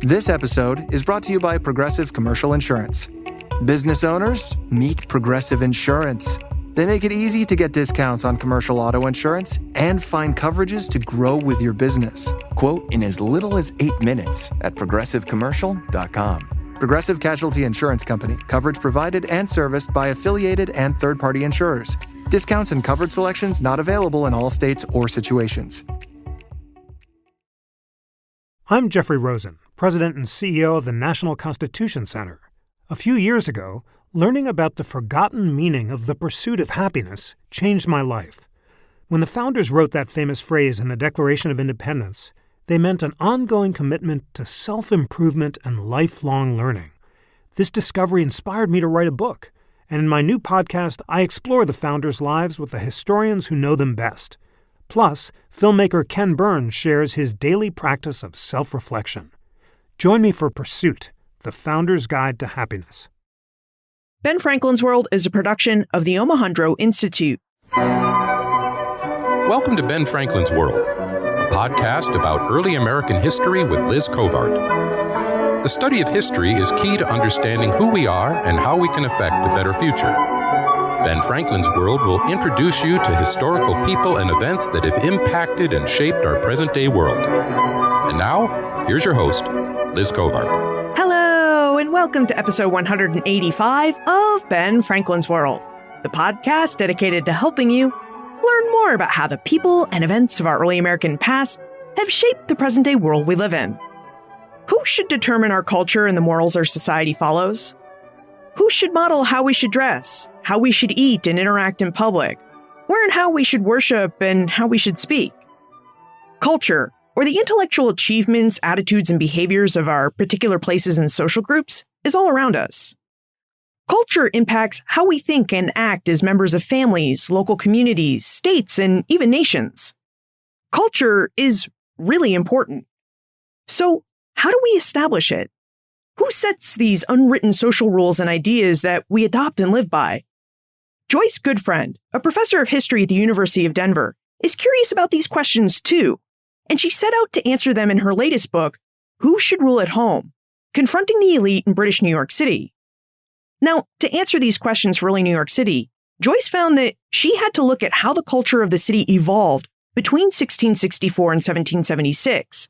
This episode is brought to you by Progressive Commercial Insurance. Business owners, meet Progressive Insurance. They make it easy to get discounts on commercial auto insurance and find coverages to grow with your business. Quote in as little as 8 minutes at progressivecommercial.com. Progressive Casualty Insurance Company. Coverage provided and serviced by affiliated and third-party insurers. Discounts and coverage selections not available in all states or situations. I'm Jeffrey Rosen, President and CEO of the National Constitution Center. A few years ago, learning about the forgotten meaning of the pursuit of happiness changed my life. When the founders wrote that famous phrase in the Declaration of Independence, they meant an ongoing commitment to self-improvement and lifelong learning. This discovery inspired me to write a book, and in my new podcast, I explore the founders' lives with the historians who know them best. Plus, filmmaker Ken Burns shares his daily practice of self-reflection. Join me for Pursuit, the Founder's Guide to Happiness. Ben Franklin's World is a production of the Omohundro Institute. Welcome to Ben Franklin's World, a podcast about early American history with Liz Covart. The study of history is key to understanding who we are and how we can affect a better future. Ben Franklin's World will introduce you to historical people and events that have impacted and shaped our present-day world. And now, here's your host, Liz Covart. Hello, and welcome to episode 185 of Ben Franklin's World, the podcast dedicated to helping you learn more about how the people and events of our early American past have shaped the present-day world we live in. Who should determine our culture and the morals our society follows? Who should model how we should dress, how we should eat and interact in public, where and how we should worship and how we should speak? Culture, or the intellectual achievements, attitudes, and behaviors of our particular places and social groups, is all around us. Culture impacts how we think and act as members of families, local communities, states, and even nations. Culture is really important. So, how do we establish it? Who sets these unwritten social rules and ideas that we adopt and live by? Joyce Goodfriend, a professor of history at the University of Denver, is curious about these questions too, and she set out to answer them in her latest book, Who Should Rule at Home? Confronting the Elite in British New York City. Now, to answer these questions for early New York City, Joyce found that she had to look at how the culture of the city evolved between 1664 and 1776,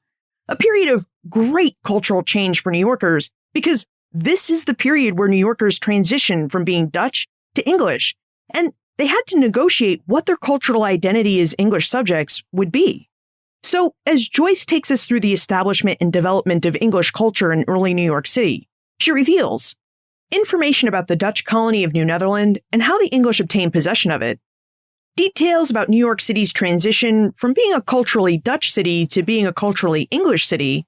a period of great cultural change for New Yorkers, because this is the period where New Yorkers transitioned from being Dutch to English, and they had to negotiate what their cultural identity as English subjects would be. So, as Joyce takes us through the establishment and development of English culture in early New York City, she reveals information about the Dutch colony of New Netherland and how the English obtained possession of it, details about New York City's transition from being a culturally Dutch city to being a culturally English city,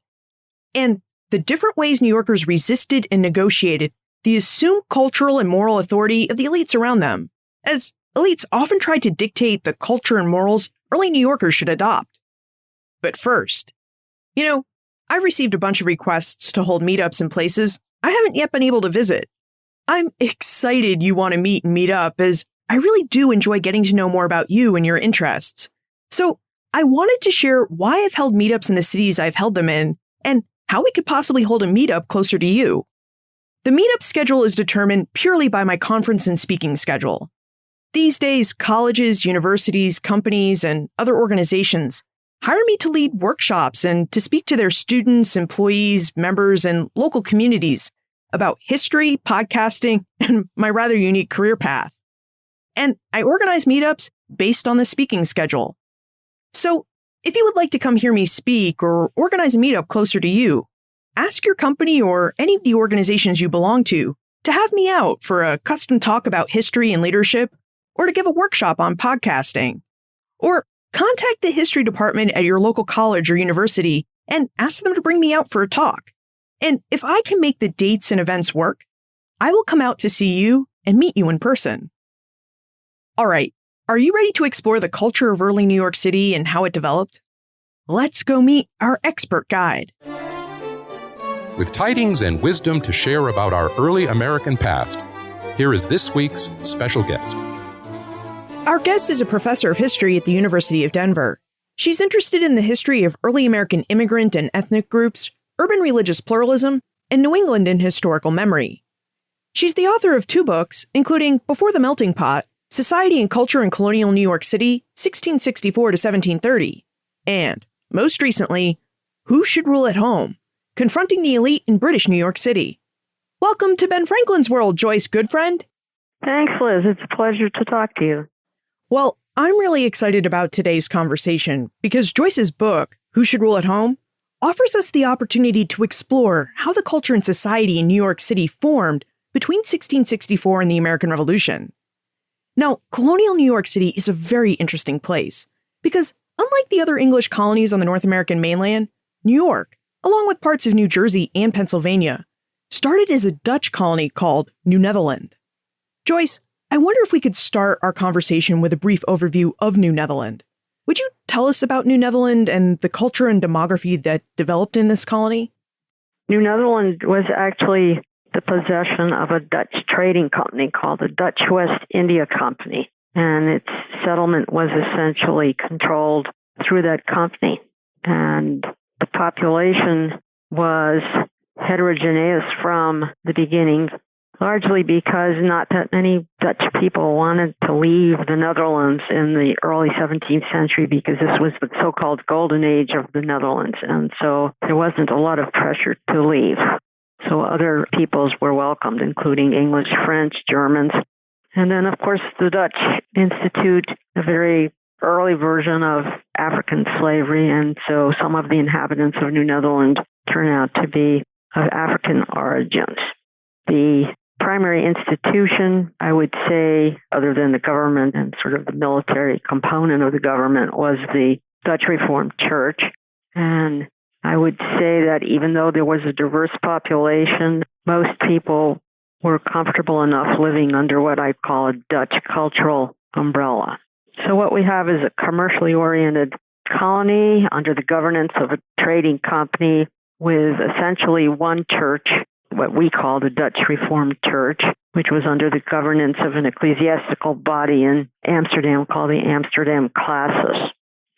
and the different ways New Yorkers resisted and negotiated the assumed cultural and moral authority of the elites around them, as elites often tried to dictate the culture and morals early New Yorkers should adopt. But first, I've received a bunch of requests to hold meetups in places I haven't yet been able to visit. I'm excited you want to meet and meet up, as I really do enjoy getting to know more about you and your interests. So I wanted to share why I've held meetups in the cities I've held them in, and how we could possibly hold a meetup closer to you. The meetup schedule is determined purely by my conference and speaking schedule. These days, colleges, universities, companies, and other organizations hire me to lead workshops and to speak to their students, employees, members, and local communities about history, podcasting, and my rather unique career path. And I organize meetups based on the speaking schedule. So, if you would like to come hear me speak or organize a meetup closer to you, ask your company or any of the organizations you belong to have me out for a custom talk about history and leadership, or to give a workshop on podcasting. Or contact the history department at your local college or university and ask them to bring me out for a talk. And if I can make the dates and events work, I will come out to see you and meet you in person. All right, are you ready to explore the culture of early New York City and how it developed? Let's go meet our expert guide. With tidings and wisdom to share about our early American past, here is this week's special guest. Our guest is a professor of history at the University of Denver. She's interested in the history of early American immigrant and ethnic groups, Urban Religious Pluralism, and New England in Historical Memory. She's the author of 2 books, including Before the Melting Pot, Society and Culture in Colonial New York City, 1664 to 1730, and, most recently, Who Should Rule at Home? Confronting the Elite in British New York City. Welcome to Ben Franklin's World, Joyce Goodfriend. Thanks, Liz. It's a pleasure to talk to you. Well, I'm really excited about today's conversation because Joyce's book, Who Should Rule at Home, offers us the opportunity to explore how the culture and society in New York City formed between 1664 and the American Revolution. Now, colonial New York City is a very interesting place because, unlike the other English colonies on the North American mainland, New York, along with parts of New Jersey and Pennsylvania, started as a Dutch colony called New Netherland. Joyce, I wonder if we could start our conversation with a brief overview of New Netherland. Would you tell us about New Netherland and the culture and demography that developed in this colony? New Netherland was actually the possession of a Dutch trading company called the Dutch West India Company, and its settlement was essentially controlled through that company. And the population was heterogeneous from the beginning, largely because not that many Dutch people wanted to leave the Netherlands in the early 17th century because this was the so-called golden age of the Netherlands. And so there wasn't a lot of pressure to leave. So other peoples were welcomed, including English, French, Germans. And then, of course, the Dutch institute a very early version of African slavery. And so some of the inhabitants of New Netherland turn out to be of African origins. The primary institution, I would say, other than the government and sort of the military component of the government, was the Dutch Reformed Church. And I would say that even though there was a diverse population, most people were comfortable enough living under what I call a Dutch cultural umbrella. So what we have is a commercially oriented colony under the governance of a trading company with essentially one church, what we call the Dutch Reformed Church, which was under the governance of an ecclesiastical body in Amsterdam called the Amsterdam Classis.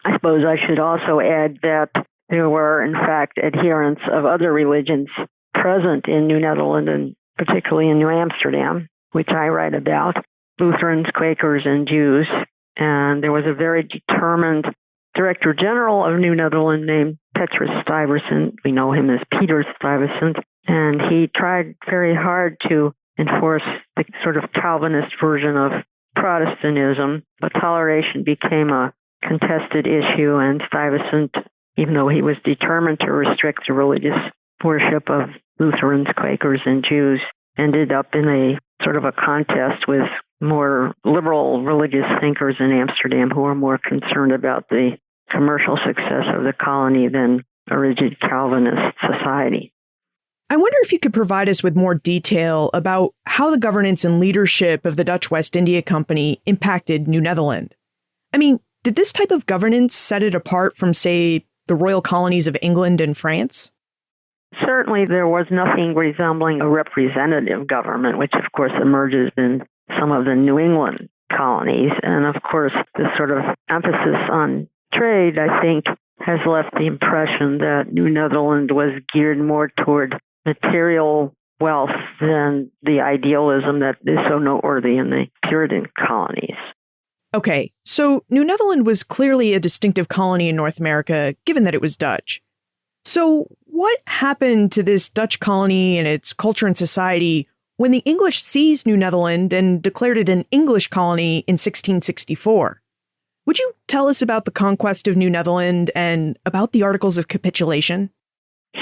I suppose I should also add that there were, in fact, adherents of other religions present in New Netherland, and particularly in New Amsterdam, which I write about, Lutherans, Quakers, and Jews. And there was a very determined Director General of New Netherland named Petrus Stuyvesant. We know him as Peter Stuyvesant. And he tried very hard to enforce the sort of Calvinist version of Protestantism, but toleration became a contested issue, and Stuyvesant, even though he was determined to restrict the religious worship of Lutherans, Quakers, and Jews, ended up in a sort of a contest with more liberal religious thinkers in Amsterdam who were more concerned about the commercial success of the colony than a rigid Calvinist society. I wonder if you could provide us with more detail about how the governance and leadership of the Dutch West India Company impacted New Netherland. I mean, did this type of governance set it apart from, say, the royal colonies of England and France? Certainly there was nothing resembling a representative government, which of course emerges in some of the New England colonies. And of course, this sort of emphasis on trade, I think, has left the impression that New Netherland was geared more toward material wealth than the idealism that is so noteworthy in the Puritan colonies. Okay, so New Netherland was clearly a distinctive colony in North America, given that it was Dutch. So what happened to this Dutch colony and its culture and society when the English seized New Netherland and declared it an English colony in 1664? Would you tell us about the conquest of New Netherland and about the Articles of Capitulation?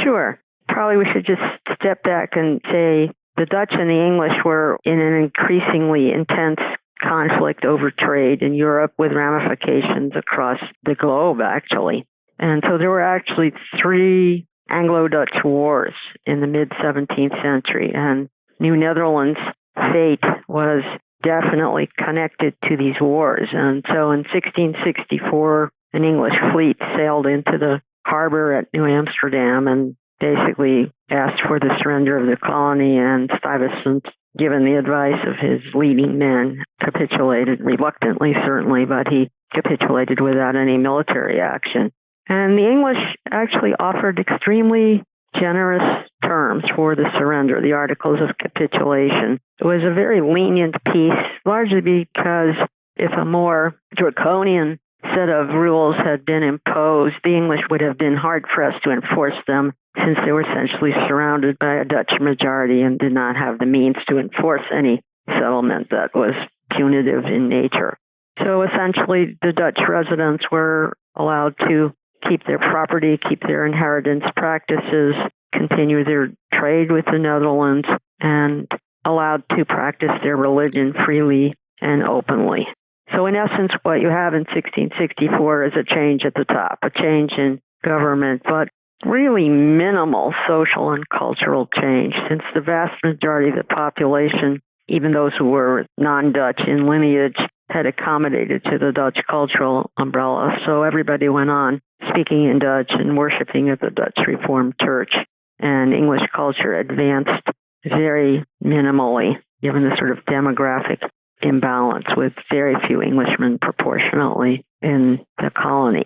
Sure. Probably we should just step back and say the Dutch and the English were in an increasingly intense conflict over trade in Europe with ramifications across the globe, actually. And so there were actually 3 Anglo-Dutch wars in the mid-17th century, and New Netherland's fate was definitely connected to these wars. And so in 1664, an English fleet sailed into the harbor at New Amsterdam and basically asked for the surrender of the colony, and Stuyvesant, given the advice of his leading men, capitulated reluctantly, certainly, but he capitulated without any military action. And the English actually offered extremely generous terms for the surrender, the Articles of Capitulation. It was a very lenient peace, largely because if a more draconian set of rules had been imposed, the English would have been hard-pressed to enforce them, since they were essentially surrounded by a Dutch majority and did not have the means to enforce any settlement that was punitive in nature. So essentially, the Dutch residents were allowed to keep their property, keep their inheritance practices, continue their trade with the Netherlands, and allowed to practice their religion freely and openly. So in essence, what you have in 1664 is a change at the top, a change in government, but really minimal social and cultural change, since the vast majority of the population, even those who were non-Dutch in lineage, had accommodated to the Dutch cultural umbrella. So everybody went on speaking in Dutch and worshiping at the Dutch Reformed Church. And English culture advanced very minimally, given the sort of demographic imbalance, with very few Englishmen proportionately in the colonies.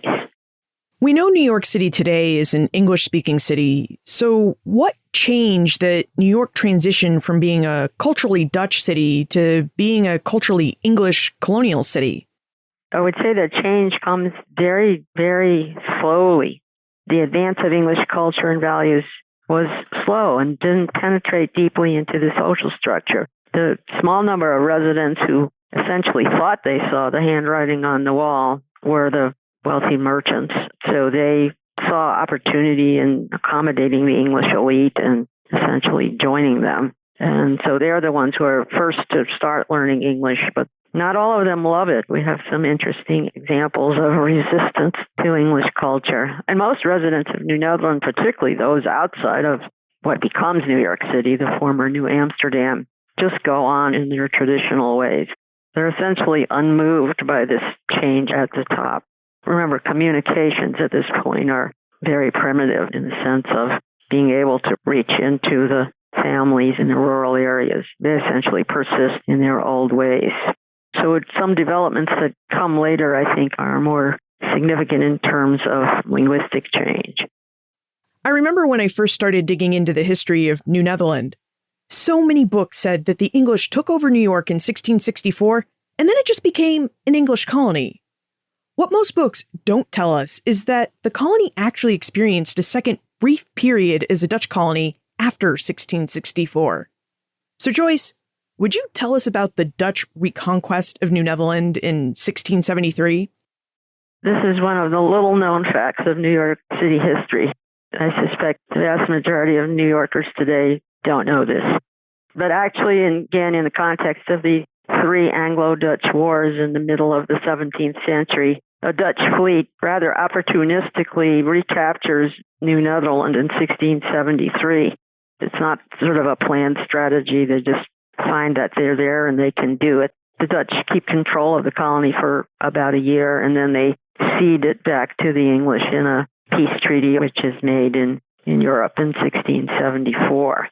We know New York City today is an English-speaking city, so what changed that New York transitioned from being a culturally Dutch city to being a culturally English colonial city? I would say that change comes very, very slowly. The advance of English culture and values was slow and didn't penetrate deeply into the social structure. The small number of residents who essentially thought they saw the handwriting on the wall were the wealthy merchants. So they saw opportunity in accommodating the English elite and essentially joining them. And so they're the ones who are first to start learning English, but not all of them love it. We have some interesting examples of resistance to English culture. And most residents of New Netherland, particularly those outside of what becomes New York City, the former New Amsterdam, just go on in their traditional ways. They're essentially unmoved by this change at the top. Remember, communications at this point are very primitive in the sense of being able to reach into the families in the rural areas. They essentially persist in their old ways. So some developments that come later, I think, are more significant in terms of linguistic change. I remember when I first started digging into the history of New Netherland, so many books said that the English took over New York in 1664, and then it just became an English colony. What most books don't tell us is that the colony actually experienced a second brief period as a Dutch colony after 1664. So Joyce, would you tell us about the Dutch reconquest of New Netherland in 1673? This is one of the little-known facts of New York City history. I suspect the vast majority of New Yorkers today don't know this. But actually, again, in the context of the three Anglo-Dutch wars in the middle of the 17th century, a Dutch fleet rather opportunistically recaptures New Netherland in 1673. It's not sort of a planned strategy. They just find that they're there and they can do it. The Dutch keep control of the colony for about a year, and then they cede it back to the English in a peace treaty, which is made in Europe in 1674.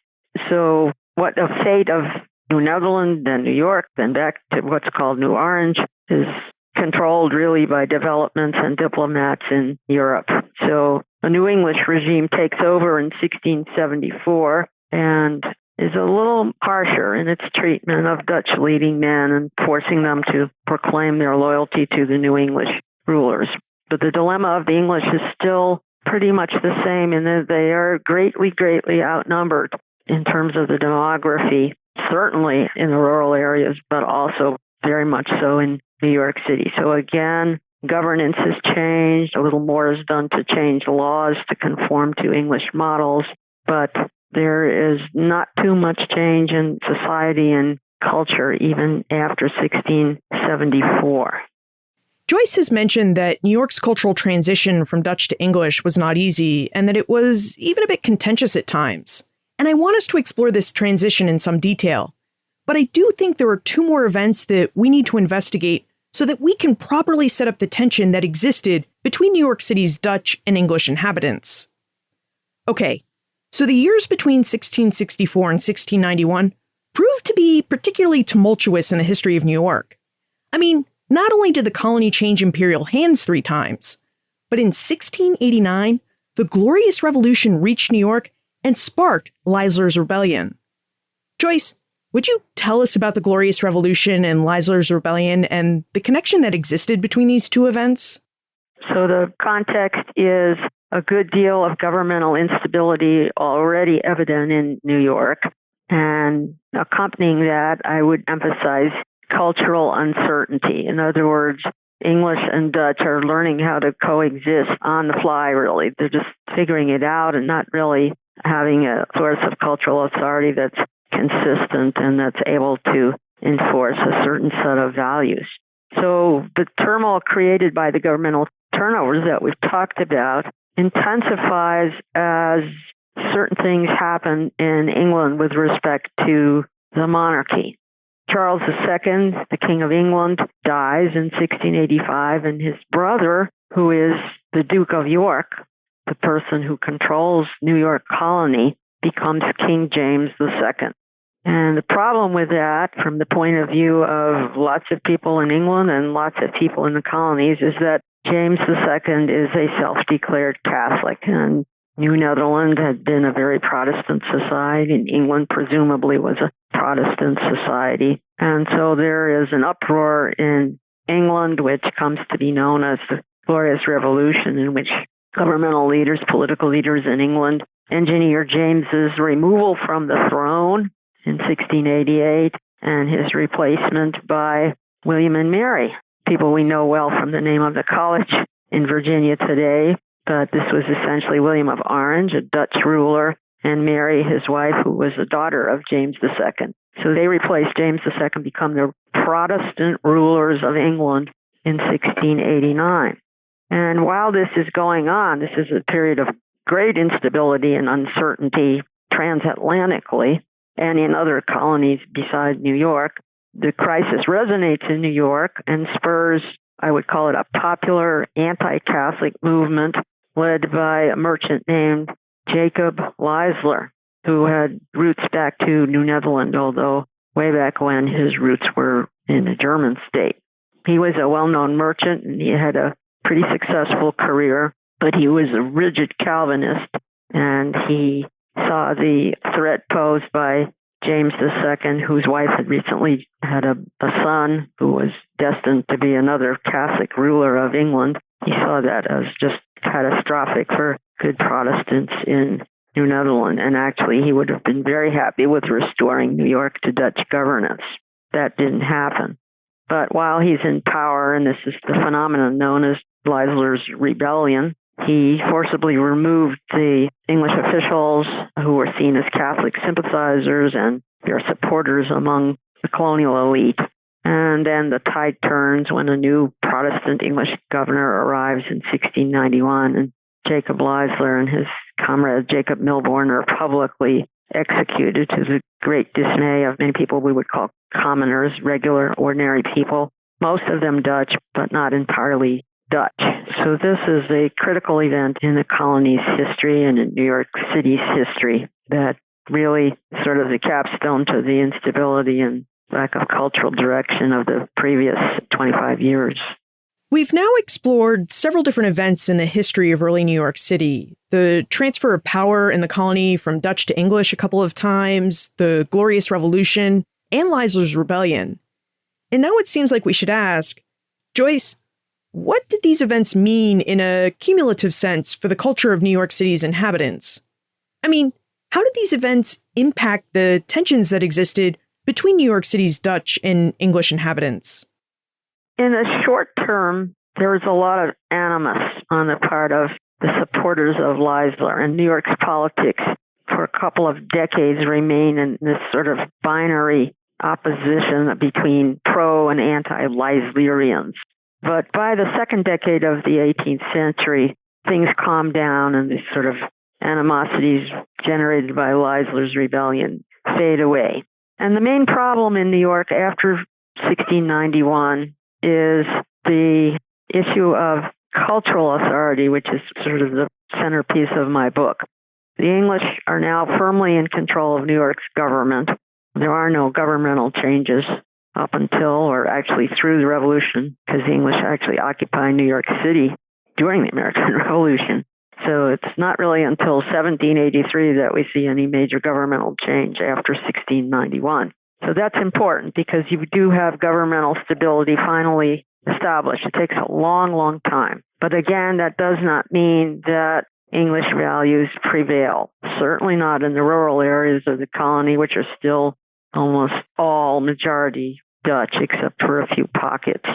So what the fate of New Netherland, then New York, then back to what's called New Orange, is controlled really by developments and diplomats in Europe. So a New English regime takes over in 1674 and is a little harsher in its treatment of Dutch leading men and forcing them to proclaim their loyalty to the New English rulers. But the dilemma of the English is still pretty much the same in that they are greatly, greatly outnumbered in terms of the demography, certainly in the rural areas, but also very much so in New York City. So again, governance has changed. A little more is done to change laws to conform to English models, but there is not too much change in society and culture even after 1674. Joyce has mentioned that New York's cultural transition from Dutch to English was not easy, and that it was even a bit contentious at times. And I want us to explore this transition in some detail. But I do think there are two more events that we need to investigate so that we can properly set up the tension that existed between New York City's Dutch and English inhabitants. Okay, so the years between 1664 and 1691 proved to be particularly tumultuous in the history of New York. I mean, not only did the colony change imperial hands 3 times, but in 1689, the Glorious Revolution reached New York and sparked Leisler's Rebellion. Joyce, would you tell us about the Glorious Revolution and Leisler's Rebellion and the connection that existed between these two events? So the context is a good deal of governmental instability already evident in New York. And accompanying that, I would emphasize cultural uncertainty. In other words, English and Dutch are learning how to coexist on the fly, really. They're just figuring it out and not really having a source of cultural authority that's consistent and that's able to enforce a certain set of values. So the turmoil created by the governmental turnovers that we've talked about intensifies as certain things happen in England with respect to the monarchy. Charles II, the King of England, dies in 1685, and his brother, who is the Duke of York, the person who controls New York colony, becomes King James II. And the problem with that, from the point of view of lots of people in England and lots of people in the colonies, is that James II is a self-declared Catholic, and New Netherland had been a very Protestant society, and England presumably was a Protestant society. And so there is an uproar in England, which comes to be known as the Glorious Revolution, in which governmental leaders, political leaders in England, engineer James's removal from the throne in 1688 and his replacement by William and Mary, people we know well from the name of the college in Virginia today. But this was essentially William of Orange, a Dutch ruler, and Mary, his wife, who was the daughter of James II. So they replaced James II, become the Protestant rulers of England in 1689. And while this is going on, this is a period of great instability and uncertainty transatlantically and in other colonies besides New York. The crisis resonates in New York and spurs, I would call it, a popular anti-Catholic movement led by a merchant named Jacob Leisler, who had roots back to New Netherland, although way back when his roots were in a German state. He was a well-known merchant, and he had a pretty successful career, but he was a rigid Calvinist, and he saw the threat posed by James II, whose wife had recently had a son who was destined to be another Catholic ruler of England. He saw that as just catastrophic for good Protestants in New Netherland, and actually he would have been very happy with restoring New York to Dutch governance. That didn't happen. But while he's in power, and this is the phenomenon known as Leisler's Rebellion, he forcibly removed the English officials who were seen as Catholic sympathizers and their supporters among the colonial elite. And then the tide turns when a new Protestant English governor arrives in 1691, and Jacob Leisler and his comrade Jacob Milborne are publicly executed to the great dismay of many people we would call commoners, regular, ordinary people, most of them Dutch, but not entirely Dutch. So this is a critical event in the colony's history and in New York City's history that really sort of the capstone to the instability and lack of cultural direction of the previous 25 years. We've now explored several different events in the history of early New York City. The transfer of power in the colony from Dutch to English a couple of times, the Glorious Revolution, and Leisler's Rebellion. And now it seems like we should ask, Joyce, what did these events mean in a cumulative sense for the culture of New York City's inhabitants? I mean, how did these events impact the tensions that existed between New York City's Dutch and English inhabitants? In the short term, there was a lot of animus on the part of the supporters of Leisler, and New York's politics for a couple of decades remained in this sort of binary opposition between pro and anti-Leislerians. But by the second decade of the 18th century, things calmed down and these sort of animosities generated by Leisler's Rebellion fade away. And the main problem in New York after 1691 is the issue of cultural authority, which is sort of the centerpiece of my book. The English are now firmly in control of New York's government. There are no governmental changes up until, or actually through the Revolution, because the English actually occupy New York City during the American Revolution. So it's not really until 1783 that we see any major governmental change after 1691. So that's important because you do have governmental stability finally established. It takes a long, long time. But again, that does not mean that English values prevail. Certainly not in the rural areas of the colony, which are still almost all majority Dutch, except for a few pockets.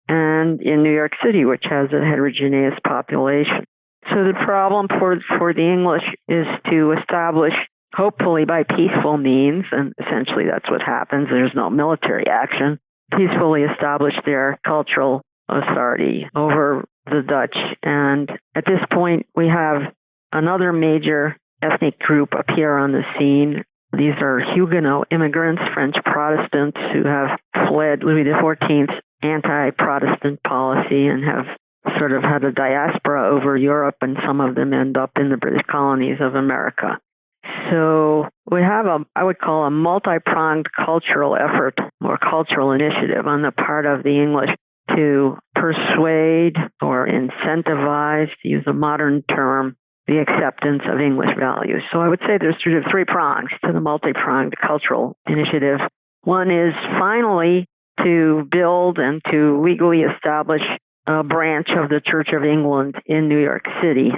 And in New York City, which has a heterogeneous population. So the problem for the English is to establish, hopefully by peaceful means, and essentially that's what happens, there's no military action, peacefully establish their cultural authority over the Dutch. And at this point, we have another major ethnic group appear on the scene. These are Huguenot immigrants, French Protestants who have fled Louis XIV's anti-Protestant policy and have sort of had a diaspora over Europe, and some of them end up in the British colonies of America. So we have I would call a multi-pronged cultural effort or cultural initiative on the part of the English to persuade or incentivize, to use a modern term, the acceptance of English values. So I would say there's sort of three prongs to the multi-pronged cultural initiative. One is finally to build and to legally establish a branch of the Church of England in New York City.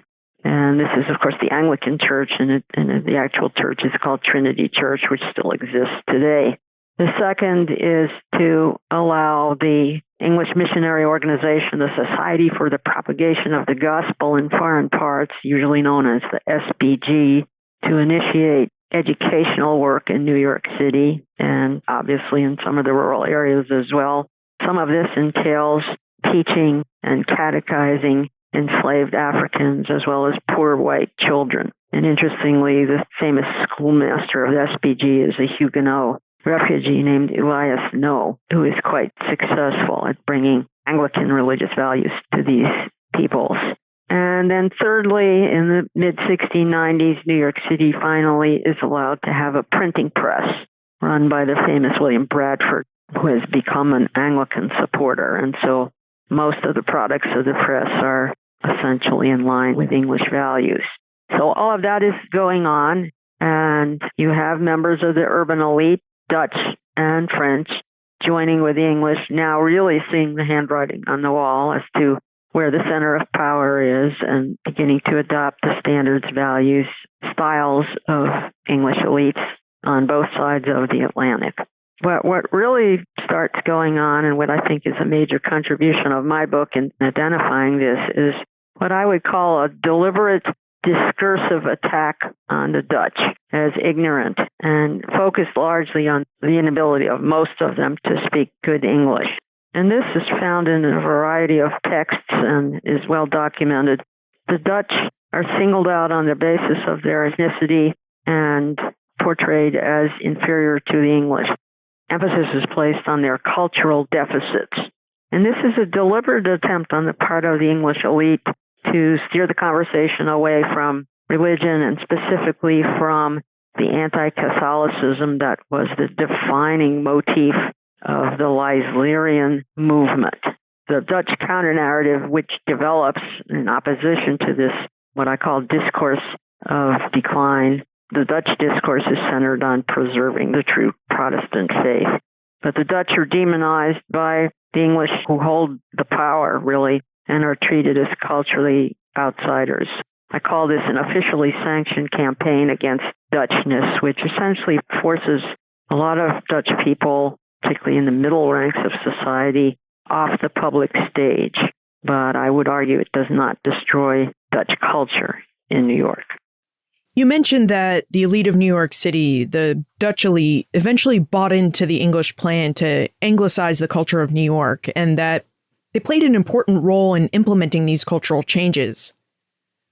And this is, of course, the Anglican Church, and the actual church is called Trinity Church, which still exists today. The second is to allow the English Missionary Organization, the Society for the Propagation of the Gospel in Foreign Parts, usually known as the SBG, to initiate educational work in New York City and obviously in some of the rural areas as well. Some of this entails teaching and catechizing enslaved Africans as well as poor white children. And interestingly, the famous schoolmaster of the SBG is a Huguenot refugee named Elias No, who is quite successful at bringing Anglican religious values to these peoples. And then thirdly, in the mid-1690s, New York City finally is allowed to have a printing press run by the famous William Bradford, who has become an Anglican supporter. And so most of the products of the press are essentially in line with English values. So all of that is going on, and you have members of the urban elite, Dutch and French, joining with the English, now really seeing the handwriting on the wall as to where the center of power is and beginning to adopt the standards, values, styles of English elites on both sides of the Atlantic. But what really starts going on, and what I think is a major contribution of my book in identifying this, is what I would call a deliberate discursive attack on the Dutch as ignorant and focused largely on the inability of most of them to speak good English. And this is found in a variety of texts and is well documented. The Dutch are singled out on the basis of their ethnicity and portrayed as inferior to the English. Emphasis is placed on their cultural deficits. And this is a deliberate attempt on the part of the English elite to steer the conversation away from religion and specifically from the anti-Catholicism that was the defining motif of the Leislerian movement. The Dutch counter-narrative, which develops in opposition to this, what I call discourse of decline, the Dutch discourse is centered on preserving the true Protestant faith. But the Dutch are demonized by the English who hold the power, really, and are treated as culturally outsiders. I call this an officially sanctioned campaign against Dutchness, which essentially forces a lot of Dutch people, particularly in the middle ranks of society, off the public stage. But I would argue it does not destroy Dutch culture in New York. You mentioned that the elite of New York City, the Dutch elite, eventually bought into the English plan to anglicize the culture of New York, and that they played an important role in implementing these cultural changes.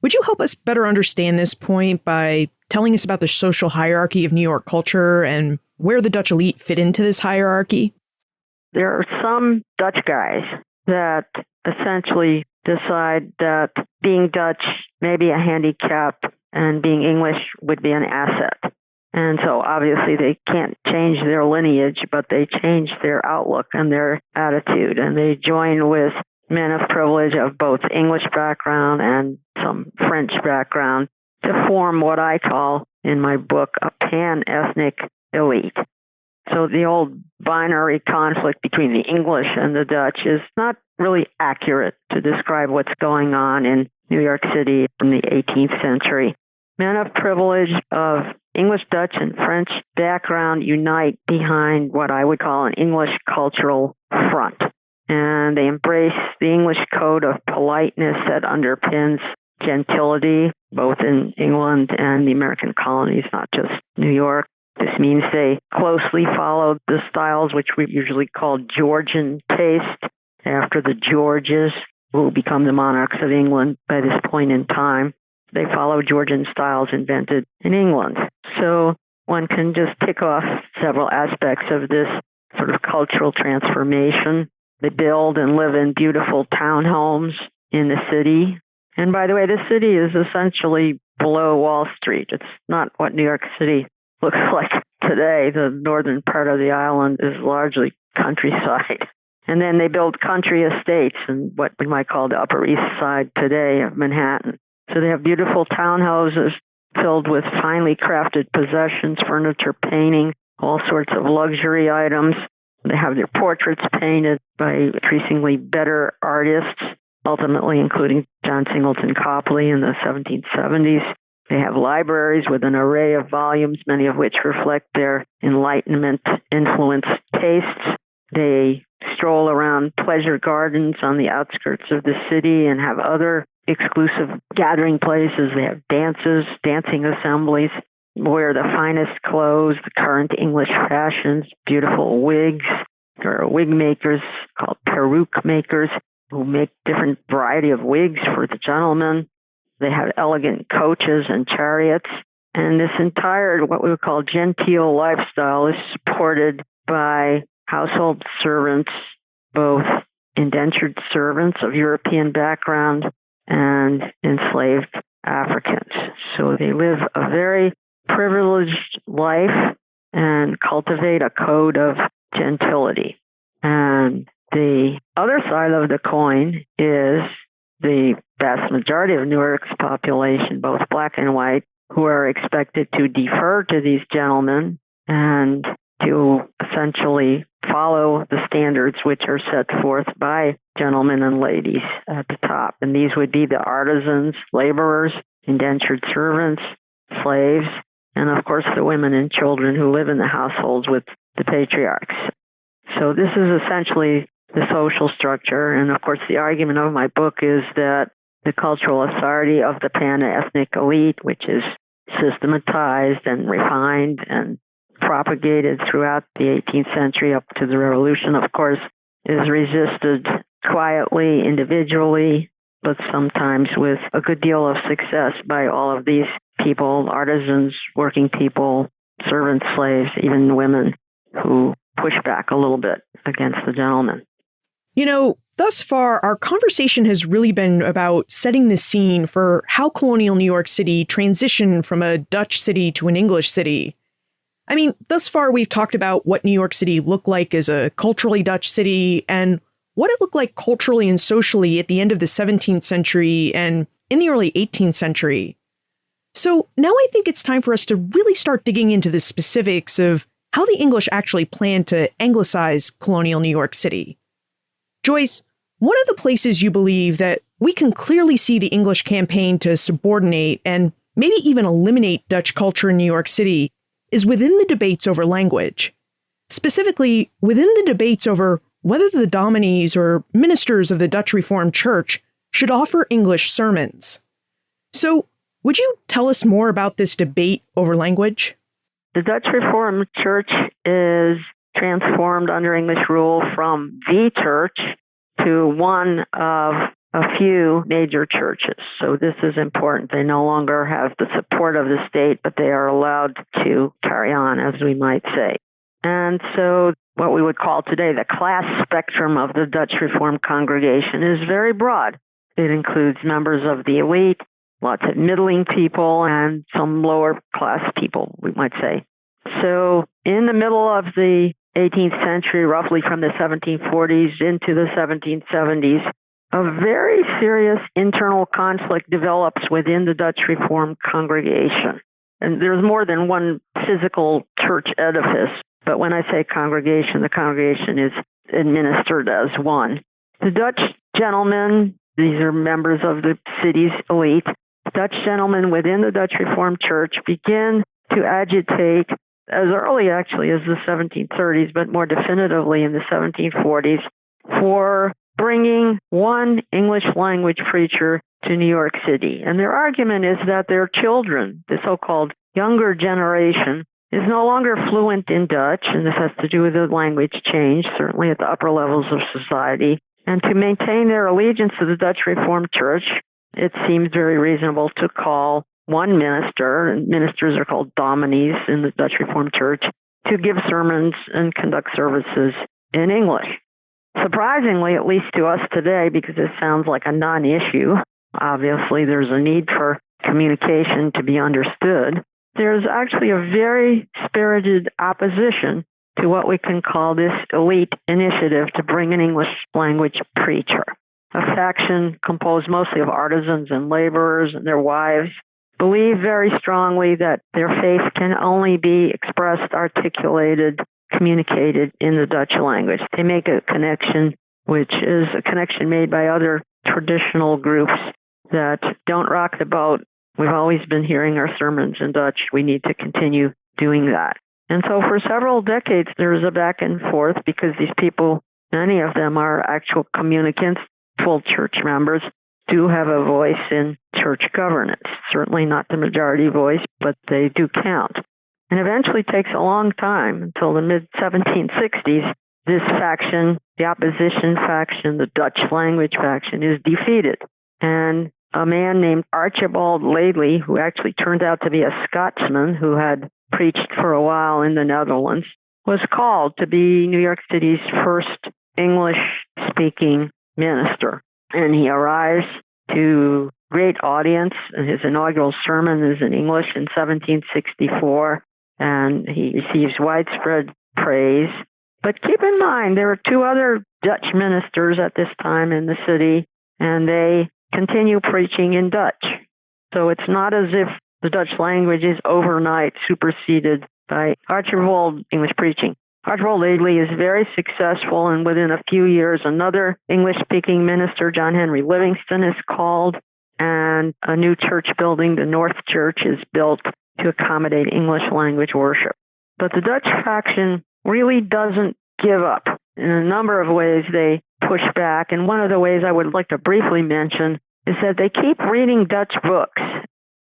Would you help us better understand this point by telling us about the social hierarchy of New York culture and where the Dutch elite fit into this hierarchy? There are some Dutch guys that essentially decide that being Dutch may be a handicap and being English would be an asset. And so obviously they can't change their lineage, but they change their outlook and their attitude. And they join with men of privilege of both English background and some French background, to form what I call in my book a pan-ethnic elite. So the old binary conflict between the English and the Dutch is not really accurate to describe what's going on in New York City in the 18th century. Men of privilege of English, Dutch, and French background unite behind what I would call an English cultural front. And they embrace the English code of politeness that underpins gentility, both in England and the American colonies, not just New York. This means they closely follow the styles which we usually call Georgian taste, after the Georges, who become the monarchs of England by this point in time. They follow Georgian styles invented in England. So one can just tick off several aspects of this sort of cultural transformation. They build and live in beautiful townhomes in the city. And by the way, this city is essentially below Wall Street. It's not what New York City looks like today. The northern part of the island is largely countryside. And then they build country estates in what we might call the Upper East Side today of Manhattan. So they have beautiful townhouses filled with finely crafted possessions, furniture, painting, all sorts of luxury items. They have their portraits painted by increasingly better artists, ultimately including John Singleton Copley in the 1770s. They have libraries with an array of volumes, many of which reflect their Enlightenment-influenced tastes. They stroll around pleasure gardens on the outskirts of the city and have other exclusive gathering places. They have dances, dancing assemblies, wear the finest clothes, the current English fashions, beautiful wigs. There are wig makers called peruke makers who make different variety of wigs for the gentlemen. They have elegant coaches and chariots. And this entire, what we would call genteel lifestyle, is supported by household servants, both indentured servants of European background and enslaved Africans. So they live a very privileged life and cultivate a code of gentility. And the other side of the coin is the vast majority of New York's population, both black and white, who are expected to defer to these gentlemen and to essentially follow the standards which are set forth by gentlemen and ladies at the top. And these would be the artisans, laborers, indentured servants, slaves, and of course the women and children who live in the households with the patriarchs. So this is essentially the social structure. And of course the argument of my book is that the cultural authority of the pan-ethnic elite, which is systematized and refined and propagated throughout the 18th century up to the Revolution, of course, is resisted quietly, individually, but sometimes with a good deal of success by all of these people, artisans, working people, servants, slaves, even women who push back a little bit against the gentleman. You know, thus far, our conversation has really been about setting the scene for how colonial New York City transitioned from a Dutch city to an English city. I mean, thus far, we've talked about what New York City looked like as a culturally Dutch city and what it looked like culturally and socially at the end of the 17th century and in the early 18th century. So now I think it's time for us to really start digging into the specifics of how the English actually planned to anglicize colonial New York City. Joyce, one of the places you believe that we can clearly see the English campaign to subordinate and maybe even eliminate Dutch culture in New York City is within the debates over language. Specifically, within the debates over whether the dominies or ministers of the Dutch Reformed Church should offer English sermons. So, would you tell us more about this debate over language? The Dutch Reformed Church is transformed under English rule from the church to one of a few major churches. So this is important. They no longer have the support of the state, but they are allowed to carry on, as we might say. And so what we would call today the class spectrum of the Dutch Reformed congregation is very broad. It includes members of the elite, lots of middling people, and some lower class people, we might say. So in the middle of the 18th century, roughly from the 1740s into the 1770s, a very serious internal conflict develops within the Dutch Reformed congregation. And there's more than one physical church edifice, but when I say congregation, the congregation is administered as one. The Dutch gentlemen, these are members of the city's elite, Dutch gentlemen within the Dutch Reformed Church begin to agitate as early actually as the 1730s, but more definitively in the 1740s, for bringing one English language preacher to New York City. And their argument is that their children, the so-called younger generation, is no longer fluent in Dutch, and this has to do with the language change, certainly at the upper levels of society. And to maintain their allegiance to the Dutch Reformed Church, it seems very reasonable to call one minister, and ministers are called dominies in the Dutch Reformed Church, to give sermons and conduct services in English. Surprisingly, at least to us today, because it sounds like a non-issue, obviously there's a need for communication to be understood, there's actually a very spirited opposition to what we can call this elite initiative to bring an English language preacher. A faction composed mostly of artisans and laborers and their wives believe very strongly that their faith can only be expressed, articulated, communicated in the Dutch language. They make a connection, which is a connection made by other traditional groups that don't rock the boat. We've always been hearing our sermons in Dutch. We need to continue doing that. And so for several decades, there was a back and forth because these people, many of them are actual communicants, full church members, do have a voice in church governance. Certainly not the majority voice, but they do count. And eventually takes a long time, until the mid-1760s, this faction, the opposition faction, the Dutch language faction, is defeated. And a man named Archibald Laidley, who actually turned out to be a Scotsman who had preached for a while in the Netherlands, was called to be New York City's first English-speaking minister. And he arrives to great audience. His inaugural sermon is in English in 1764, and he receives widespread praise. But keep in mind, there were two other Dutch ministers at this time in the city, and they continue preaching in Dutch. So it's not as if the Dutch language is overnight superseded by Archibald English preaching. Archibald Laidley is very successful, and within a few years, another English-speaking minister, John Henry Livingston, is called, and a new church building, the North Church, is built to accommodate English language worship. But the Dutch faction really doesn't give up. In a number of ways, they push back, and one of the ways I would like to briefly mention is that they keep reading Dutch books.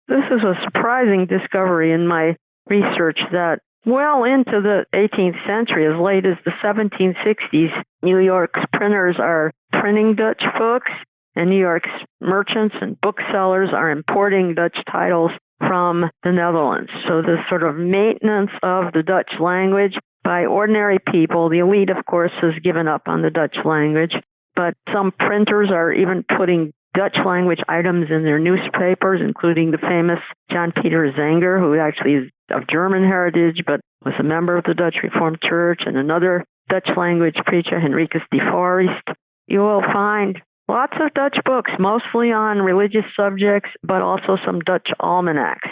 This is a surprising discovery in my research that well into the 18th century, as late as the 1760s, New York's printers are printing Dutch books, and New York's merchants and booksellers are importing Dutch titles from the Netherlands. So the sort of maintenance of the Dutch language by ordinary people, the elite, of course, has given up on the Dutch language, but some printers are even putting Dutch language items in their newspapers, including the famous John Peter Zenger, who actually is of German heritage, but was a member of the Dutch Reformed Church, and another Dutch language preacher, Henricus de Forest. You will find lots of Dutch books, mostly on religious subjects, but also some Dutch almanacs.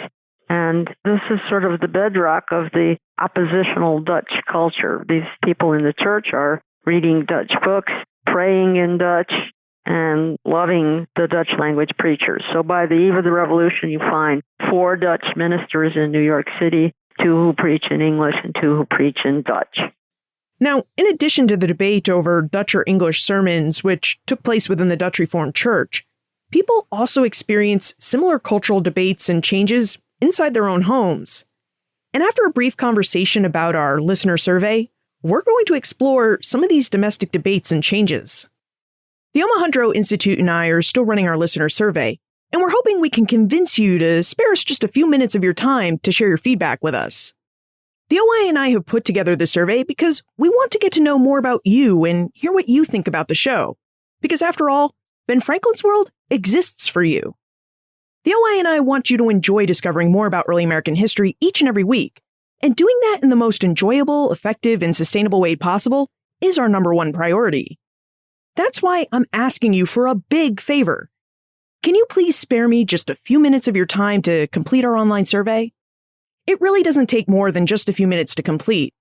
And this is sort of the bedrock of the oppositional Dutch culture. These people in the church are reading Dutch books, praying in Dutch, and loving the Dutch language preachers. So by the eve of the Revolution, you find 4 Dutch ministers in New York City, 2 who preach in English and 2 who preach in Dutch. Now, in addition to the debate over Dutch or English sermons, which took place within the Dutch Reformed Church, people also experience similar cultural debates and changes inside their own homes. And after a brief conversation about our listener survey, we're going to explore some of these domestic debates and changes. The Omohundro Institute and I are still running our listener survey, and we're hoping we can convince you to spare us just a few minutes of your time to share your feedback with us. The OI and I have put together the survey because we want to get to know more about you and hear what you think about the show. Because after all, Ben Franklin's World exists for you. The OI and I want you to enjoy discovering more about early American history each and every week, and doing that in the most enjoyable, effective, and sustainable way possible is our number one priority. That's why I'm asking you for a big favor. Can you please spare me just a few minutes of your time to complete our online survey? It really doesn't take more than just a few minutes to complete.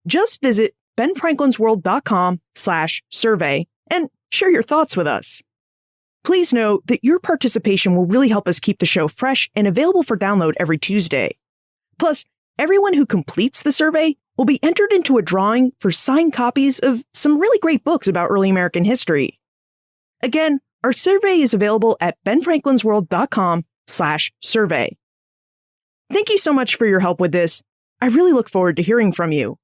Just visit benfranklinsworld.com/survey and share your thoughts with us. Please note that your participation will really help us keep the show fresh and available for download every Tuesday. Plus, everyone who completes the survey will be entered into a drawing for signed copies of some really great books about early American history. Again, our survey is available at benfranklinsworld.com/survey. Thank you so much for your help with this. I really look forward to hearing from you.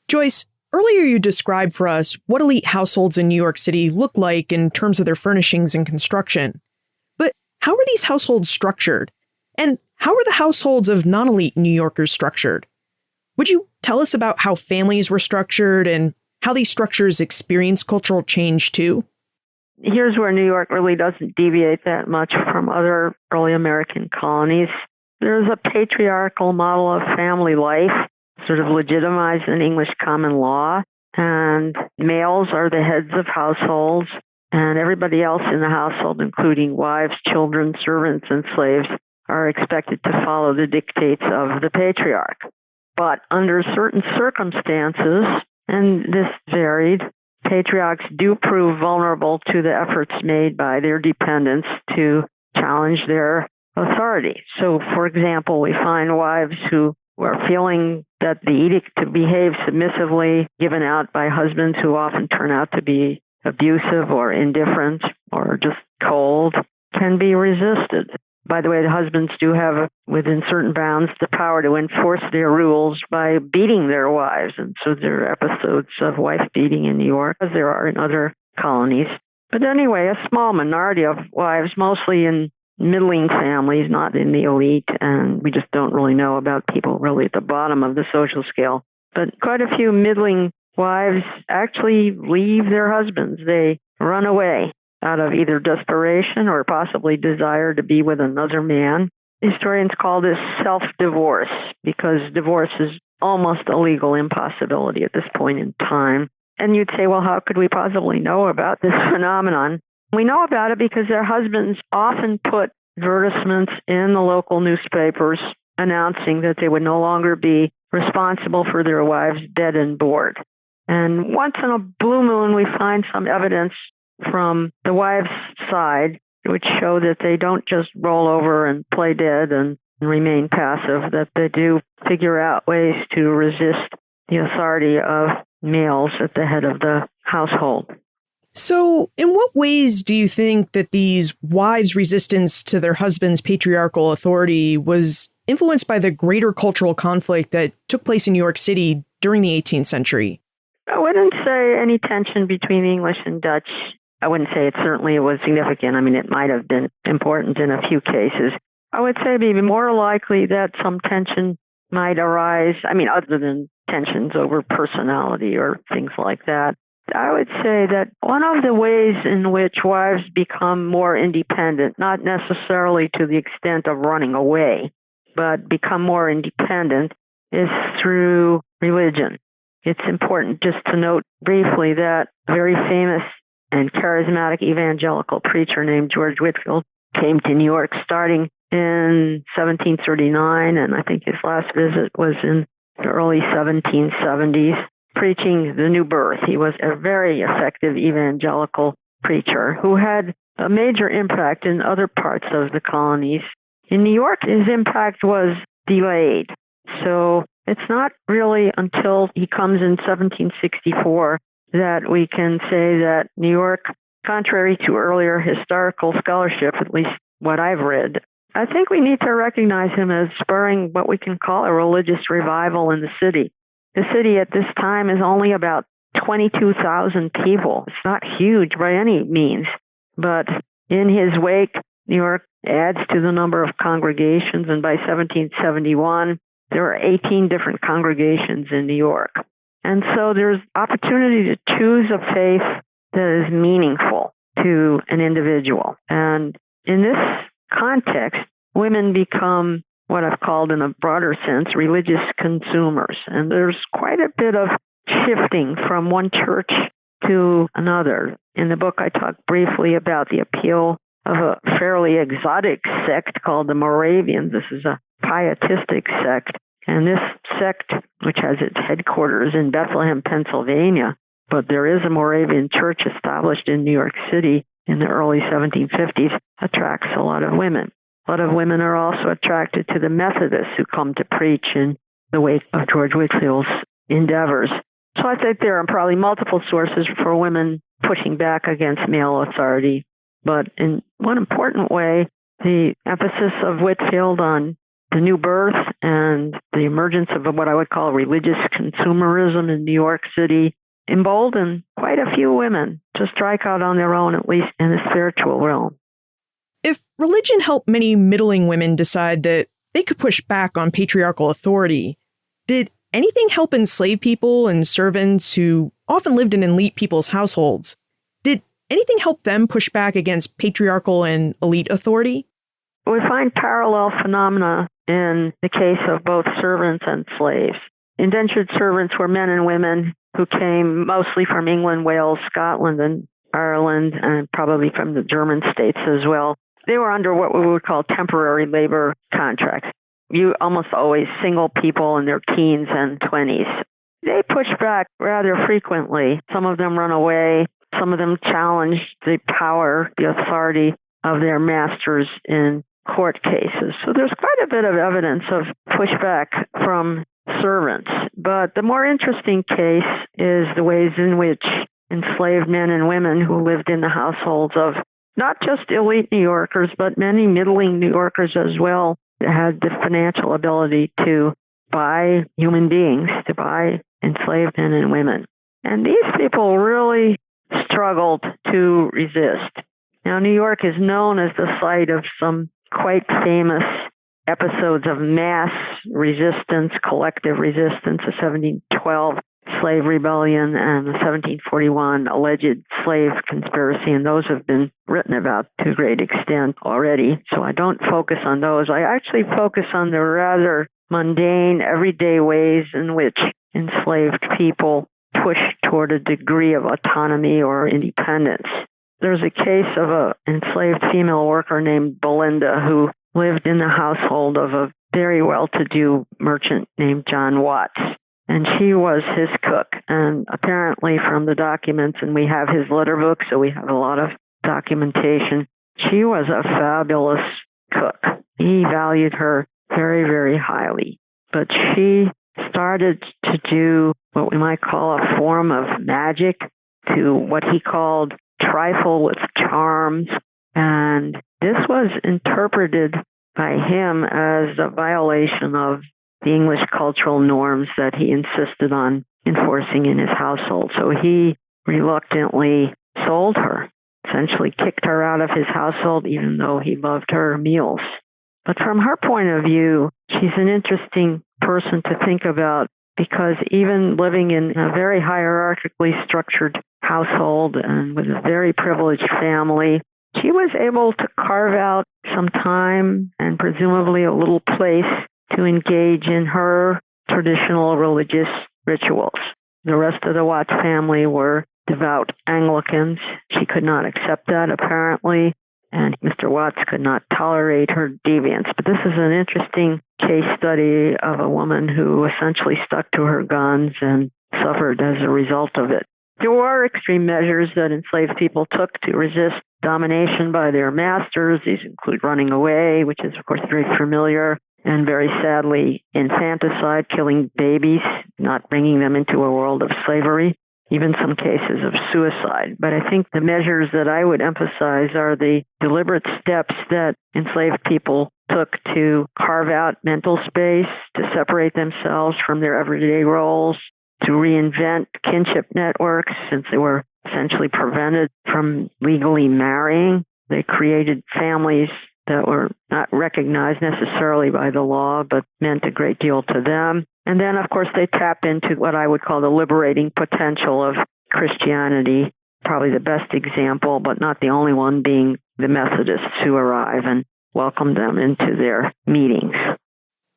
Joyce, earlier you described for us what elite households in New York City look like in terms of their furnishings and construction. But how are these households structured? And how are the households of non-elite New Yorkers structured? Would you tell us about how families were structured and how these structures experience cultural change too? Here's where New York really doesn't deviate that much from other early American colonies. There's a patriarchal model of family life, sort of legitimized in English common law, and males are the heads of households, and everybody else in the household, including wives, children, servants, and slaves, are expected to follow the dictates of the patriarch. But under certain circumstances, and this varied, patriarchs do prove vulnerable to the efforts made by their dependents to challenge their authority. So, for example, we find wives who are feeling that the edict to behave submissively given out by husbands who often turn out to be abusive or indifferent or just cold can be resisted. By the way, the husbands do have, within certain bounds, the power to enforce their rules by beating their wives. And so there are episodes of wife beating in New York, as there are in other colonies. But anyway, a small minority of wives, mostly in middling families, not in the elite, and we just don't really know about people really at the bottom of the social scale. But quite a few middling wives actually leave their husbands. They run away out of either desperation or possibly desire to be with another man. Historians call this self-divorce because divorce is almost a legal impossibility at this point in time. And you'd say, well, how could we possibly know about this phenomenon? We know about it because their husbands often put advertisements in the local newspapers announcing that they would no longer be responsible for their wives' bed and board. And once in a blue moon, we find some evidence from the wives' side which show that they don't just roll over and play dead and remain passive, that they do figure out ways to resist the authority of males at the head of the household. So, in what ways do you think that these wives' resistance to their husband's patriarchal authority was influenced by the greater cultural conflict that took place in New York City during the 18th century? I wouldn't say any tension between English and Dutch. I wouldn't say it certainly was significant. I mean, it might have been important in a few cases. I would say maybe more likely that some tension might arise. I mean, other than tensions over personality or things like that. I would say that one of the ways in which wives become more independent, not necessarily to the extent of running away, but become more independent, is through religion. It's important just to note briefly that a very famous and charismatic evangelical preacher named George Whitefield came to New York starting in 1739, and I think his last visit was in the early 1770s. Preaching the new birth. He was a very effective evangelical preacher who had a major impact in other parts of the colonies. In New York, his impact was delayed. So it's not really until he comes in 1764 that we can say that New York, contrary to earlier historical scholarship, at least what I've read, I think we need to recognize him as spurring what we can call a religious revival in the city. The city at this time is only about 22,000 people. It's not huge by any means, but in his wake, New York adds to the number of congregations, and by 1771, there are 18 different congregations in New York. And so there's opportunity to choose a faith that is meaningful to an individual. And in this context, women become what I've called in a broader sense, religious consumers. And there's quite a bit of shifting from one church to another. In the book, I talk briefly about the appeal of a fairly exotic sect called the Moravians. This is a pietistic sect. And this sect, which has its headquarters in Bethlehem, Pennsylvania, but there is a Moravian church established in New York City in the early 1750s, attracts a lot of women. A lot of women are also attracted to the Methodists who come to preach in the wake of George Whitefield's endeavors. So I think there are probably multiple sources for women pushing back against male authority. But in one important way, the emphasis of Whitefield on the new birth and the emergence of what I would call religious consumerism in New York City emboldened quite a few women to strike out on their own, at least in the spiritual realm. If religion helped many middling women decide that they could push back on patriarchal authority, did anything help enslaved people and servants who often lived in elite people's households? Did anything help them push back against patriarchal and elite authority? We find parallel phenomena in the case of both servants and slaves. Indentured servants were men and women who came mostly from England, Wales, Scotland, and Ireland, and probably from the German states as well. They were under what we would call temporary labor contracts. You almost always single people in their teens and 20s. They push back rather frequently. Some of them run away. Some of them challenge the power, the authority of their masters in court cases. So there's quite a bit of evidence of pushback from servants. But the more interesting case is the ways in which enslaved men and women who lived in the households of not just elite New Yorkers, but many middling New Yorkers as well, had the financial ability to buy human beings, to buy enslaved men and women. And these people really struggled to resist. Now, New York is known as the site of some quite famous episodes of mass resistance, collective resistance, the 1712 slave rebellion and the 1741 alleged slave conspiracy, and those have been written about to a great extent already. So I don't focus on those. I actually focus on the rather mundane, everyday ways in which enslaved people push toward a degree of autonomy or independence. There's a case of an enslaved female worker named Belinda who lived in the household of a very well-to-do merchant named John Watts. And she was his cook. And apparently from the documents, and we have his letter book, so we have a lot of documentation, she was a fabulous cook. He valued her very, very highly. But she started to do what we might call a form of magic, to what he called trifle with charms. And this was interpreted by him as a violation of the English cultural norms that he insisted on enforcing in his household. So he reluctantly sold her, essentially kicked her out of his household, even though he loved her meals. But from her point of view, she's an interesting person to think about, because even living in a very hierarchically structured household and with a very privileged family, she was able to carve out some time and presumably a little place to engage in her traditional religious rituals. The rest of the Watts family were devout Anglicans. She could not accept that, apparently, and Mr. Watts could not tolerate her deviance. But this is an interesting case study of a woman who essentially stuck to her guns and suffered as a result of it. There were extreme measures that enslaved people took to resist domination by their masters. These include running away, which is, of course, very familiar, and very sadly, infanticide, killing babies, not bringing them into a world of slavery, even some cases of suicide. But I think the measures that I would emphasize are the deliberate steps that enslaved people took to carve out mental space, to separate themselves from their everyday roles, to reinvent kinship networks since they were essentially prevented from legally marrying. They created families that were not recognized necessarily by the law, but meant a great deal to them. And then, of course, they tapped into what I would call the liberating potential of Christianity, probably the best example, but not the only one, being the Methodists who arrive and welcome them into their meetings.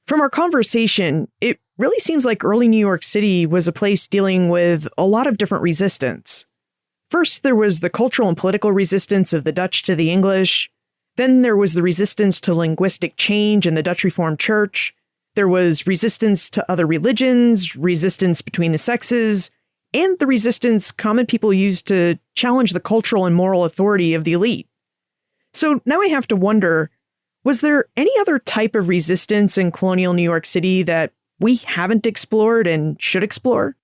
From our conversation, it really seems like early New York City was a place dealing with a lot of different resistance. First, there was the cultural and political resistance of the Dutch to the English. Then there was the resistance to linguistic change in the Dutch Reformed Church. There was resistance to other religions, resistance between the sexes, and the resistance common people used to challenge the cultural and moral authority of the elite. So now I have to wonder, was there any other type of resistance in colonial New York City that we haven't explored and should explore?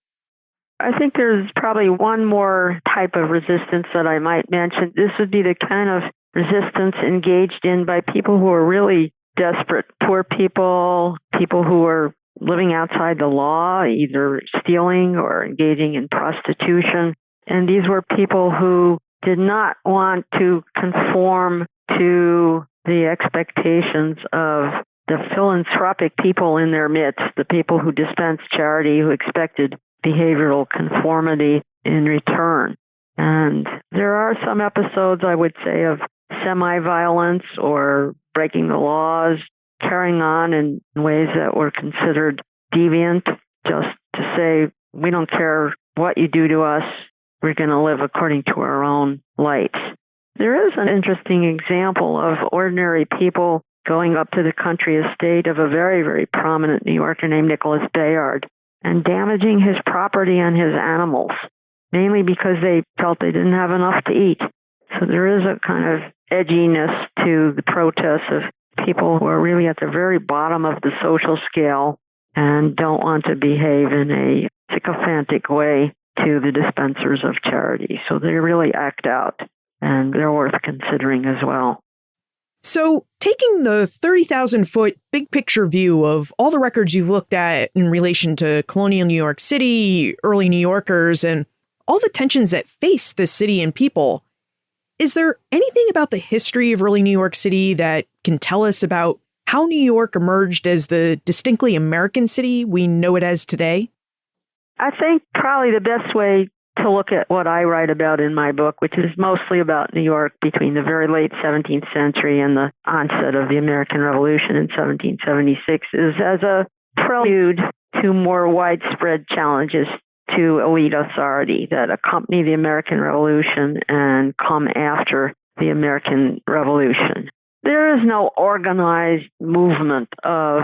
I think there's probably one more type of resistance that I might mention. This would be the kind of resistance engaged in by people who are really desperate, poor people, people who are living outside the law, either stealing or engaging in prostitution. And these were people who did not want to conform to the expectations of the philanthropic people in their midst, the people who dispensed charity, who expected behavioral conformity in return. And there are some episodes, I would say, of semi-violence or breaking the laws, carrying on in ways that were considered deviant, just to say, we don't care what you do to us, we're going to live according to our own lights. There is an interesting example of ordinary people going up to the country estate of a very, very prominent New Yorker named Nicholas Bayard and damaging his property and his animals, mainly because they felt they didn't have enough to eat. So there is a kind of edginess to the protests of people who are really at the very bottom of the social scale and don't want to behave in a sycophantic way to the dispensers of charity. So they really act out, and they're worth considering as well. So taking the 30,000-foot big picture view of all the records you've looked at in relation to colonial New York City, early New Yorkers, and all the tensions that face this city and people, is there anything about the history of early New York City that can tell us about how New York emerged as the distinctly American city we know it as today? I think probably the best way to look at what I write about in my book, which is mostly about New York between the very late 17th century and the onset of the American Revolution in 1776, is as a prelude to more widespread challenges to elite authority that accompany the American Revolution and come after the American Revolution. There is no organized movement of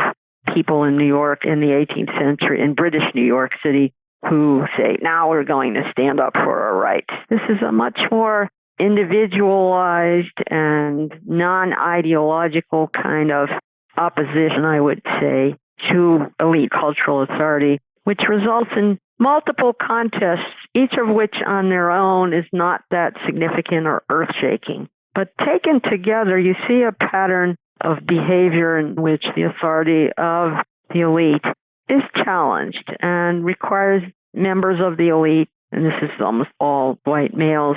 people in New York in the 18th century, in British New York City, who say, now we're going to stand up for our rights. This is a much more individualized and non-ideological kind of opposition, I would say, to elite cultural authority, which results in multiple contests, each of which on their own is not that significant or earth-shaking. But taken together, you see a pattern of behavior in which the authority of the elite is challenged and requires members of the elite, and this is almost all white males,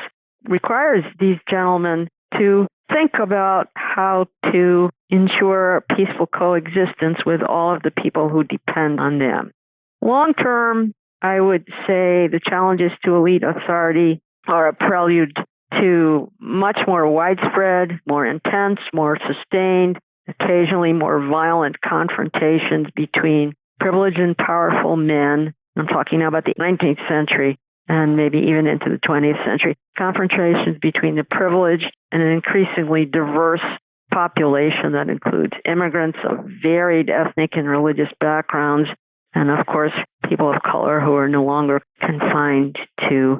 requires these gentlemen to think about how to ensure peaceful coexistence with all of the people who depend on them. Long term, I would say the challenges to elite authority are a prelude to much more widespread, more intense, more sustained, occasionally more violent confrontations between privileged and powerful men. I'm talking now about the 19th century and maybe even into the 20th century. Confrontations between the privileged and an increasingly diverse population that includes immigrants of varied ethnic and religious backgrounds, and of course, people of color who are no longer confined to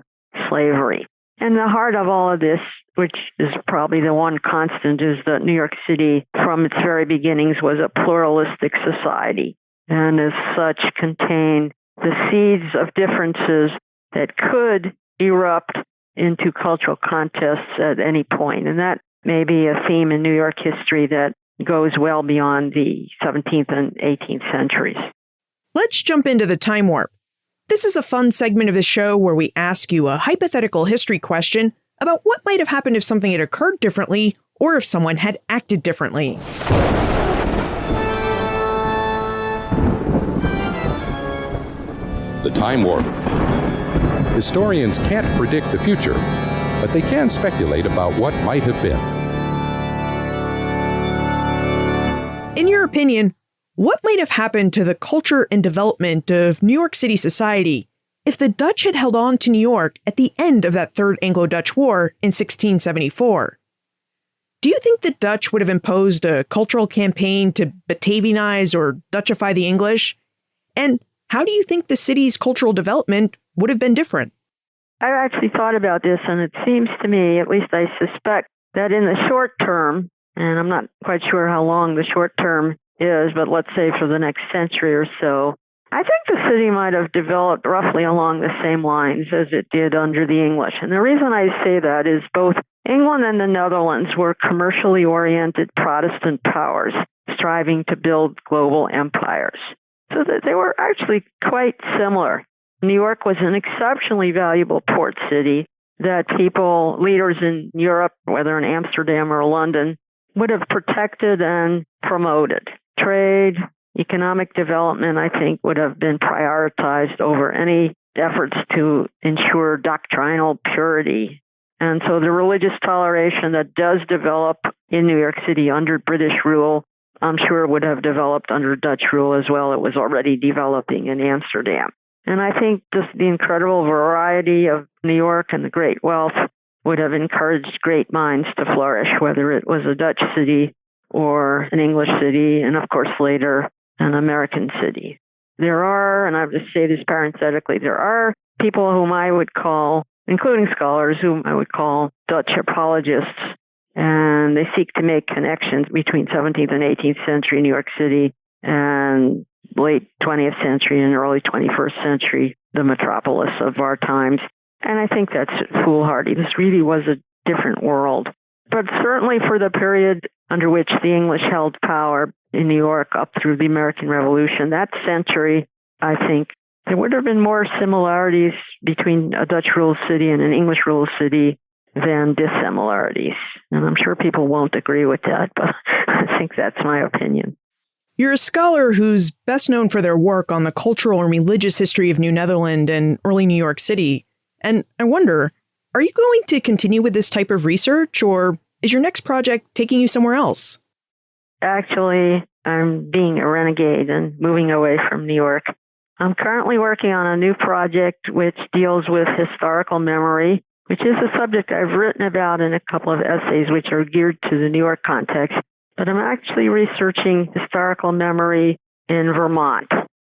slavery. And the heart of all of this, which is probably the one constant, is that New York City, from its very beginnings, was a pluralistic society, and as such contained the seeds of differences that could erupt into cultural contests at any point. And that may be a theme in New York history that goes well beyond the 17th and 18th centuries. Let's jump into the time warp. This is a fun segment of the show where we ask you a hypothetical history question about what might have happened if something had occurred differently or if someone had acted differently. The time warp. Historians can't predict the future, but they can speculate about what might have been. In your opinion, what might have happened to the culture and development of New York City society if the Dutch had held on to New York at the end of that Third Anglo-Dutch War in 1674. Do you think the Dutch would have imposed a cultural campaign to Batavianize or Dutchify the English? And how do you think the city's cultural development would have been different? I actually thought about this, and it seems to me, at least I suspect, that in the short term, and I'm not quite sure how long the short term is, but let's say for the next century or so, I think the city might have developed roughly along the same lines as it did under the English. And the reason I say that is both England and the Netherlands were commercially oriented Protestant powers striving to build global empires. So that they were actually quite similar. New York was an exceptionally valuable port city that people, leaders in Europe, whether in Amsterdam or London, would have protected and promoted. Trade, economic development, I think, would have been prioritized over any efforts to ensure doctrinal purity. And so the religious toleration that does develop in New York City under British rule, I'm sure would have developed under Dutch rule as well. It was already developing in Amsterdam. And I think just the incredible variety of New York and the great wealth would have encouraged great minds to flourish, whether it was a Dutch city or an English city, and of course later an American city. There are, and I have to say this parenthetically, there are people whom I would call, including scholars, whom I would call Dutch apologists, and they seek to make connections between 17th and 18th century New York City and late 20th century and early 21st century, the metropolis of our times. And I think that's foolhardy. This really was a different world. But certainly for the period under which the English held power in New York up through the American Revolution, that century, I think there would have been more similarities between a Dutch ruled city and an English ruled city than dissimilarities. And I'm sure people won't agree with that, but I think that's my opinion. You're a scholar who's best known for their work on the cultural and religious history of New Netherland and early New York City. And I wonder, are you going to continue with this type of research, or is your next project taking you somewhere else? Actually, I'm being a renegade and moving away from New York. I'm currently working on a new project which deals with historical memory, which is a subject I've written about in a couple of essays which are geared to the New York context. But I'm actually researching historical memory in Vermont.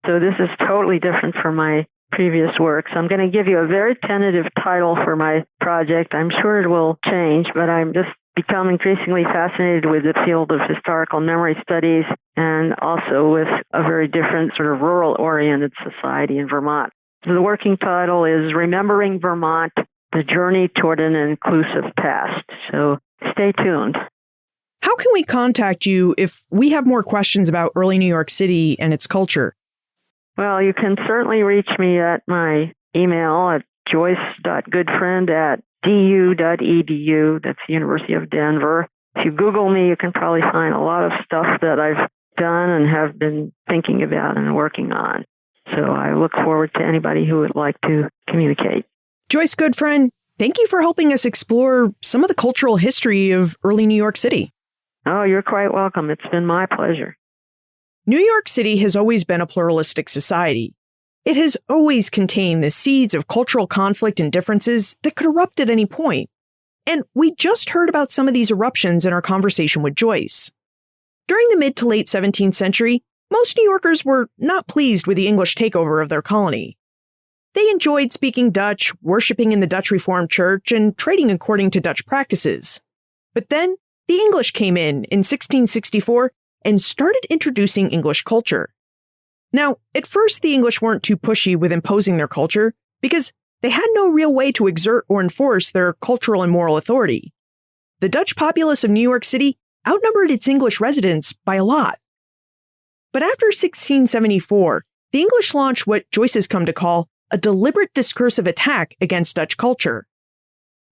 So this is totally different from my previous work. So I'm going to give you a very tentative title for my project. I'm sure it will change, but I'm just become increasingly fascinated with the field of historical memory studies and also with a very different sort of rural-oriented society in Vermont. So the working title is Remembering Vermont, The Journey Toward an Inclusive Past. So stay tuned. How can we contact you if we have more questions about early New York City and its culture? Well, you can certainly reach me at my email at joyce.goodfriend@du.edu. That's the University of Denver. If you Google me, you can probably find a lot of stuff that I've done and have been thinking about and working on. So I look forward to anybody who would like to communicate. Joyce Goodfriend, thank you for helping us explore some of the cultural history of early New York City. Oh, you're quite welcome. It's been my pleasure. New York City has always been a pluralistic society. It has always contained the seeds of cultural conflict and differences that could erupt at any point. And we just heard about some of these eruptions in our conversation with Joyce. During the mid to late 17th century, most New Yorkers were not pleased with the English takeover of their colony. They enjoyed speaking Dutch, worshiping in the Dutch Reformed Church, and trading according to Dutch practices. But then, the English came in 1664 and started introducing English culture. Now, at first, the English weren't too pushy with imposing their culture because they had no real way to exert or enforce their cultural and moral authority. The Dutch populace of New York City outnumbered its English residents by a lot. But after 1674, the English launched what Joyce has come to call a deliberate discursive attack against Dutch culture.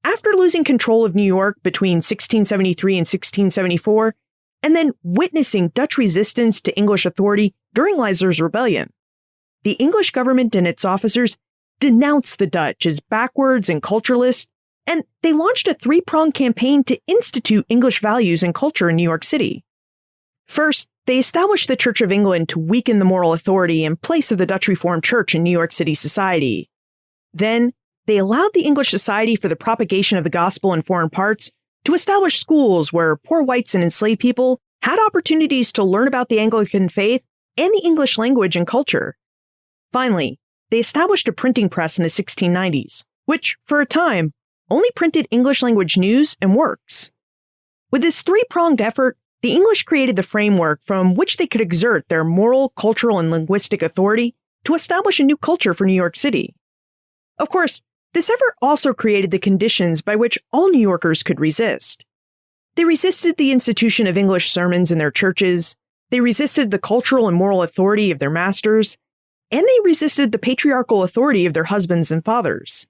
After losing control of New York between 1673 and 1674, and then witnessing Dutch resistance to English authority during Leisler's Rebellion, the English government and its officers denounced the Dutch as backwards and cultureless, and they launched a three-pronged campaign to institute English values and culture in New York City. First, they established the Church of England to weaken the moral authority and place of the Dutch Reformed Church in New York City society. Then, they allowed the English Society for the Propagation of the Gospel in Foreign Parts to establish schools where poor whites and enslaved people had opportunities to learn about the Anglican faith and the English language and culture. Finally, they established a printing press in the 1690s, which, for a time, only printed English language news and works. With this three-pronged effort, the English created the framework from which they could exert their moral, cultural, and linguistic authority to establish a new culture for New York City. Of course, this effort also created the conditions by which all New Yorkers could resist. They resisted the institution of English sermons in their churches, they resisted the cultural and moral authority of their masters, and they resisted the patriarchal authority of their husbands and fathers.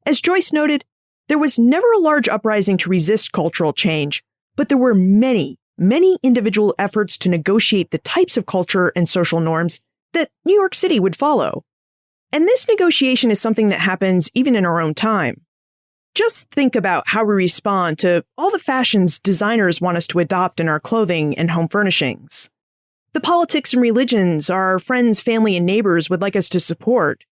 As Joyce noted, there was never a large uprising to resist cultural change, but there were many individual efforts to negotiate the types of culture and social norms that New York City would follow. And this negotiation is something that happens even in our own time. Just think about how we respond to all the fashions designers want us to adopt in our clothing and home furnishings. The politics and religions our friends, family, and neighbors would like us to support.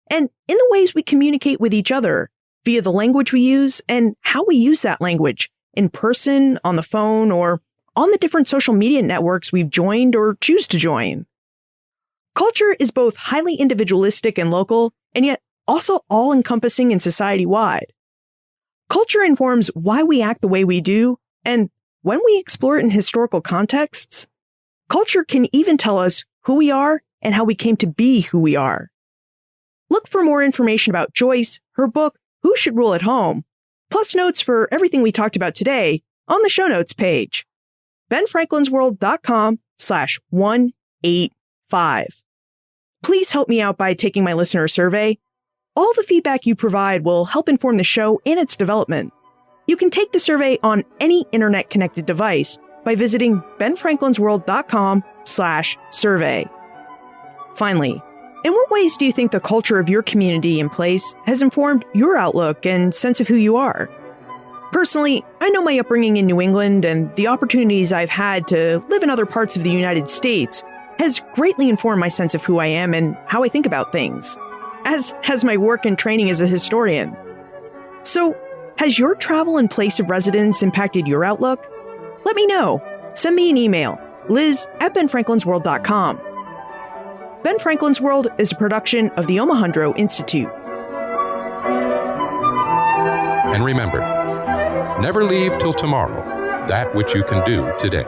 And in the ways we communicate with each other, via the language we use and how we use that language, in person, on the phone, or on the different social media networks we've joined or choose to join. Culture is both highly individualistic and local, and yet also all-encompassing and society-wide. Culture informs why we act the way we do, and when we explore it in historical contexts, culture can even tell us who we are and how we came to be who we are. Look for more information about Joyce, her book, Who Should Rule at Home, plus notes for everything we talked about today on the show notes page. benfranklinsworld.com/185. Please help me out by taking my listener survey. All the feedback you provide will help inform the show and its development. You can take the survey on any internet-connected device by visiting benfranklinsworld.com/survey. Finally, in what ways do you think the culture of your community and place has informed your outlook and sense of who you are? Personally, I know my upbringing in New England and the opportunities I've had to live in other parts of the United States has greatly informed my sense of who I am and how I think about things, as has my work and training as a historian. So, has your travel and place of residence impacted your outlook? Let me know. Send me an email, liz@benfranklinsworld.com. Ben Franklin's World is a production of the Omohundro Institute. And remember, never leave till tomorrow that which you can do today.